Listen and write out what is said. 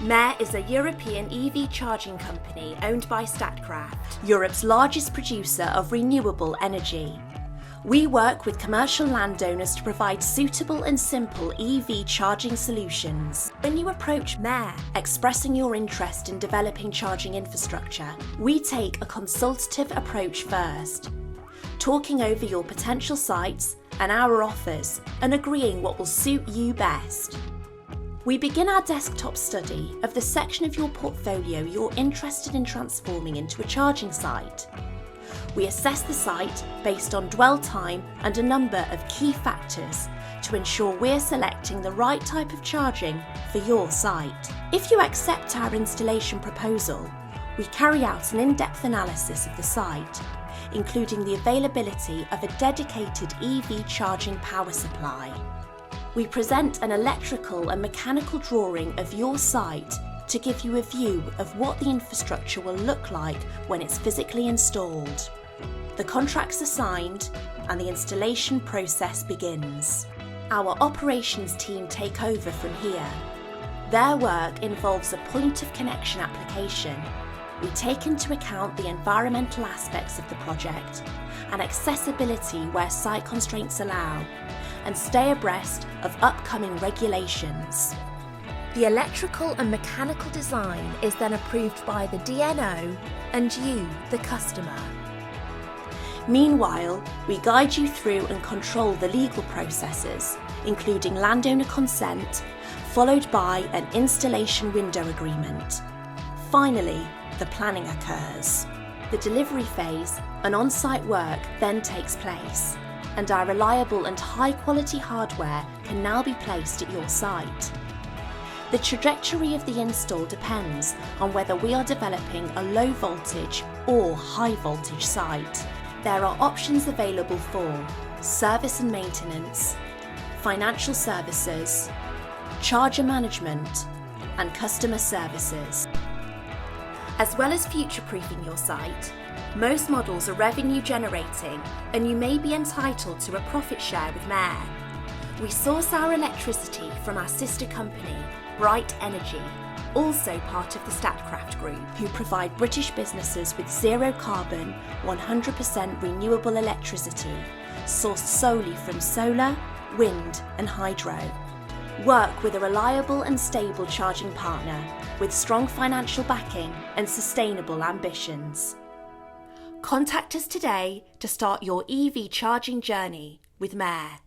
Maire is a European EV charging company owned by Statkraft, Europe's largest producer of renewable energy. We work with commercial landowners to provide suitable and simple EV charging solutions. When you approach Maire expressing your interest in developing charging infrastructure, we take a consultative approach first, talking over your potential sites and our offers and agreeing what will suit you best. We begin our desktop study of the section of your portfolio you're interested in transforming into a charging site. We assess the site based on dwell time and a number of key factors to ensure we're selecting the right type of charging for your site. If you accept our installation proposal, we carry out an in-depth analysis of the site, including the availability of a dedicated EV charging power supply. We present an electrical and mechanical drawing of your site to give you a view of what the infrastructure will look like when it's physically installed. The contracts are signed and the installation process begins. Our operations team take over from here. Their work involves a point of connection application. We take into account the environmental aspects of the project and accessibility where site constraints allow, and stay abreast of upcoming regulations. The electrical and mechanical design is then approved by the DNO and you, the customer. Meanwhile, we guide you through and control the legal processes, including landowner consent, followed by an installation window agreement. Finally, the planning occurs. The delivery phase and on-site work then takes place, and our reliable and high-quality hardware can now be placed at your site. The trajectory of the install depends on whether we are developing a low voltage or high voltage site. There are options available for service and maintenance, financial services, charger management, and customer services. As well as future-proofing your site, most models are revenue generating and you may be entitled to a profit share with Maire. We source our electricity from our sister company, Bright Energy, also part of the Statkraft Group, who provide British businesses with zero carbon, 100% renewable electricity, sourced solely from solar, wind and hydro. Work with a reliable and stable charging partner with strong financial backing and sustainable ambitions. Contact us today to start your EV charging journey with Maire.